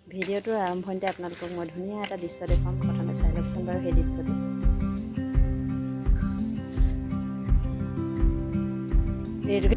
ভিডিঅ'টোৰ আৰম্ভণিতে আপোনালোকক মই ধুনীয়া এটা দৃশ্য দেখুৱাম। প্ৰথমে চাই লওকচোন বাৰু সেই দৃশ্যটো। এইটো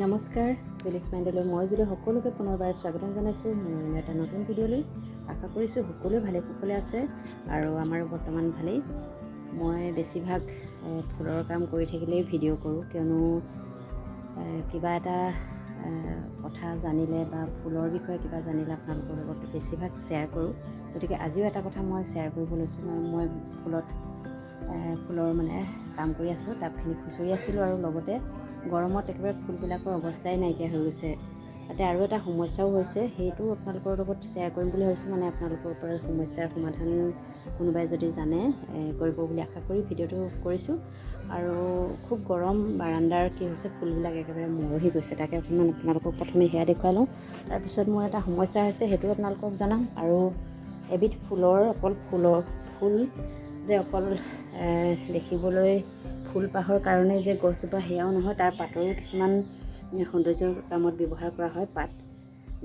নমস্কাৰ, জুলিছ মাইণ্ডলৈ মই যদি সকলোকে পুনৰবাৰ স্বাগতম জনাইছোঁ মোৰ এটা নতুন ভিডিঅ'লৈ। আশা কৰিছোঁ সকলোৱে ভালে কুশলে আছে আৰু আমাৰো বৰ্তমান ভালেই। মই বেছিভাগ ফুলৰ কাম কৰি থাকিলেই ভিডিঅ' কৰোঁ, কিয়নো কিবা এটা কথা জানিলে বা ফুলৰ বিষয়ে কিবা জানিলে আপোনালোকৰ লগত বেছিভাগ শ্বেয়াৰ কৰোঁ। গতিকে আজিও এটা কথা মই শ্বেয়াৰ কৰিব লৈছোঁ। মই ফুলৰ মানে কাম কৰি আছোঁ, টাবখিনি খুচৰি আছিলোঁ আৰু লগতে গৰমত একেবাৰে ফুলবিলাকৰ অৱস্থাই নাইকিয়া হৈ গৈছে। তাতে আৰু এটা সমস্যাও হৈছে, সেইটো আপোনালোকৰ লগত শ্বেয়াৰ কৰিম বুলি ভাবিছোঁ। মানে আপোনালোকৰ পৰা সমস্যাৰ সমাধান কোনোবাই যদি জানে কৰিব বুলি আশা কৰি ভিডিঅ'টো কৰিছোঁ। আৰু খুব গৰম, বাৰাণ্ডাৰ কি হৈছে, ফুলবিলাক একেবাৰে মৰহি গৈছে। তাকে অকণমান আপোনালোকক প্ৰথমে সেয়া দেখুৱাই লওঁ। তাৰপিছত মোৰ এটা সমস্যা হৈছে, সেইটো আপোনালোকক জনাম। আৰু এবিধ ফুল যে অকল দেখিবলৈ ফুলপাহৰ কাৰণে যে গছজোপা সেয়াও নহয়, তাৰ পাতৰো কিছুমান সৌন্দৰ্যৰ কামত ব্যৱহাৰ কৰা হয়।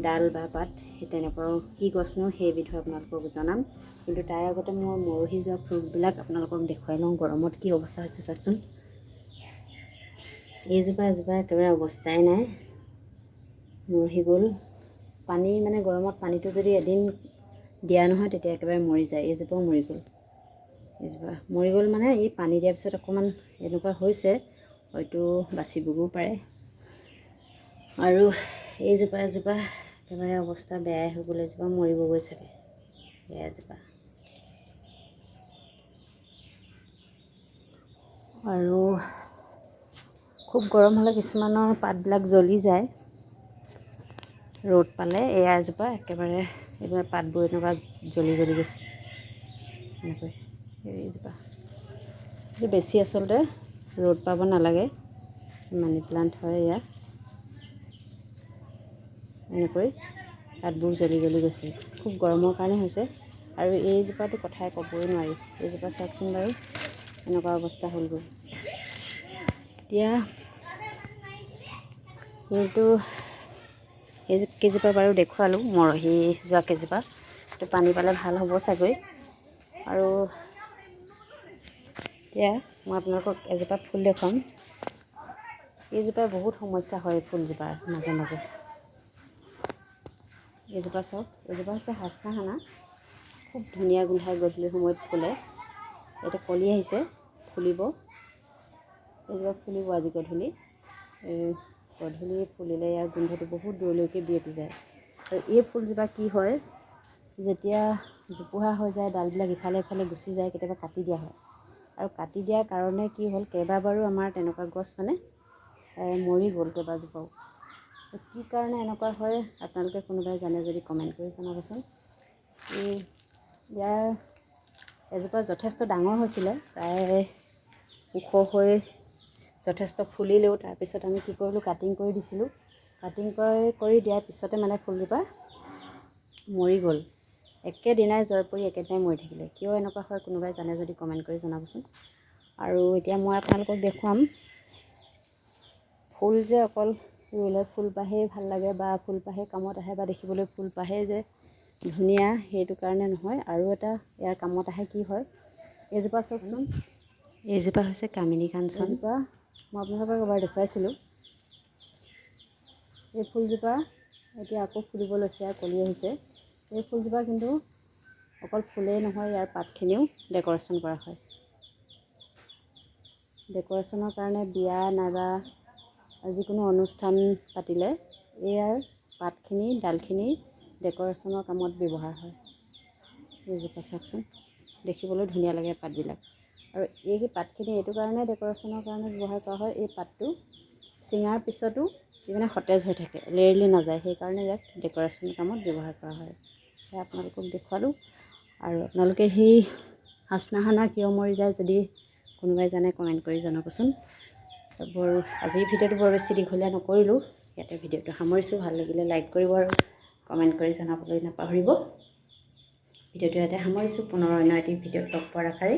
ডাল বা পাত সেই তেনেকুৱাও কি গছনো সেইবিধো আপোনালোকক জনাম। কিন্তু তাৰ আগতে মই মৰহি যোৱা ফুলবিলাক আপোনালোকক দেখুৱাই লওঁ। গৰমত কি অৱস্থা হৈছে চাওকচোন। এজোপা একেবাৰে অৱস্থাই নাই, মৰহি গ'ল। পানী মানে গৰমত পানীটো যদি এদিন দিয়া নহয় তেতিয়া একেবাৰে মৰি যায়। এইজোপাও মৰি গ'ল। মানে এই পানী দিয়াৰ পিছত অকণমান এনেকুৱা হৈছে, হয়তো বাচিবও পাৰে। আৰু এইজোপা একেবাৰে অৱস্থা বেয়াই হৈ গ'ল। এজোপা মৰিবগৈ চাগে। এজোপা আৰু খুব গৰম হ'লে কিছুমানৰ পাতবিলাক জ্বলি যায় ৰ'দ পালে। এজোপা একেবাৰে এইবাৰ পাতবোৰ এনেকুৱা জ্বলি গৈছে এনেকৈ। এইজোপা বেছি আচলতে ৰ'দ পাব নালাগে। মানি প্লাণ্ট হয় এয়া। এনেকৈ পাতবোৰ জ্বলি গৈছে, খুব গৰমৰ কাৰণে হৈছে। আৰু এইজোপাটো কথাই ক'বই নোৱাৰি। এইজোপা চাওকচোন বাৰু, এনেকুৱা অৱস্থা হ'লগৈ। এতিয়া এই কেইজোপা বাৰু দেখুৱালোঁ, মৰহি যোৱা কেইজোপা। এইটো পানী পালে ভাল হ'ব চাগৈ। আৰু এতিয়া মই আপোনালোকক এজোপা ফুল দেখুৱাম। এইজোপাৰ বহুত সমস্যা হয়, ফুলজোপাৰ মাজে। এইজোপা চাওক, এইজোপা হৈছে হাচনাহানা। খুব ধুনীয়া গোন্ধাই, গধূলি সময়ত ফুলে। এতিয়া কলি আহিছে, ফুলিব। এইজোপা ফুলিব আজি গধূলি। গধূলি ফুলিলে ইয়াৰ গোন্ধটো বহুত দূৰলৈকে বিয়পি যায়। আৰু এই ফুলজোপা কি হয়, যেতিয়া জোপোহা হৈ যায়, ডালবিলাক ইফালে গুচি যায়, কেতিয়াবা কাটি দিয়া হয়। আৰু কাটি দিয়াৰ কাৰণে কি হ'ল, কেইবাবাৰো আমাৰ তেনেকুৱা গছ মানে মৰি গ'ল কেইবাজোপাও। কি কাৰণে এনেকুৱা হয়, আপোনালোকে কোনোবাই জানে যদি কমেণ্ট কৰি জনাবচোন। ইয়াৰ এজোপা যথেষ্ট ডাঙৰ হৈছিলে, প্ৰায় ওখ হৈ যথেষ্ট ফুলিলেও তাৰপিছত আমি কি কৰিলোঁ, কাটিং কৰি দিছিলোঁ। কাটিং কৰি দিয়াৰ পিছতে মানে ফুলজোপা মৰি গ'ল। একেদিনাই জ্বৰ পৰি একেদিনাই মৰি থাকিলে। কিয় এনেকুৱা হয় কোনোবাই জানে যদি কমেণ্ট কৰি জনাবচোন। আৰু এতিয়া মই আপোনালোকক দেখুৱাম ফুল যে অকল ৰুলে ফুলপাহেই ভাল লাগে বা ফুলপাহে কামত আহে বা দেখিবলৈ ফুলপাহে যে ধুনীয়া সেইটো কাৰণে নহয়। আৰু এটা ইয়াৰ কামত আহে কি হয়, এইজোপা চাওকচোন, এইজোপা হৈছে কামিনী কাঞ্চন। এইজোপা মই আপোনালোকক এবাৰ দেখুৱাইছিলোঁ। এই ফুলজোপা এতিয়া আকৌ ফুলিব লৈছে আৰু কলি আহিছে। এই ফুলজোপা কিন্তু অকল ফুলেই নহয়, ইয়াৰ পাতখিনিও ডেক'ৰেশ্যন কৰা হয়। ডেক'ৰেশ্যনৰ কাৰণে বিয়া নাইবা যিকোনো অনুষ্ঠান পাতিলে ইয়াৰ পাতখিনি ডালখিনি ডেক'ৰেশ্যনৰ কামত ব্যৱহাৰ হয়। এইজোপা চাওকচোন, দেখিবলৈ ধুনীয়া লাগে পাতবিলাক। আৰু এই পাতখিনি এইটো কাৰণে ডেক'ৰেশ্যনৰ কাৰণে ব্যৱহাৰ কৰা হয়, এই পাতটো ছিঙাৰ পিছতো মানে সতেজ হৈ থাকে, লেৰেলি নাযায়, সেইকাৰণে ইয়াক ডেক'ৰেশ্যন কামত ব্যৱহাৰ কৰা হয়। সেয়া আপোনালোকক দেখুৱালোঁ। আৰু আপোনালোকে সেই হাচনাহানা কিয় মৰি যায় যদি কোনোবাই জানে কমেণ্ট কৰি জনাবচোন। আজিৰ ভিডিঅ'টো বৰ বেছি দীঘলীয়া নকৰিলোঁ, ইয়াতে ভিডিঅ'টো সামৰিছোঁ। ভাল লাগিলে লাইক কৰিব আৰু কমেণ্ট কৰি জনাবলৈ নাপাহৰিব। ভিডিঅ'টো ইয়াতে সামৰিছোঁ। পুনৰ অন্য এটি ভিডিঅ'ত লগ পোৱাৰ আশাৰে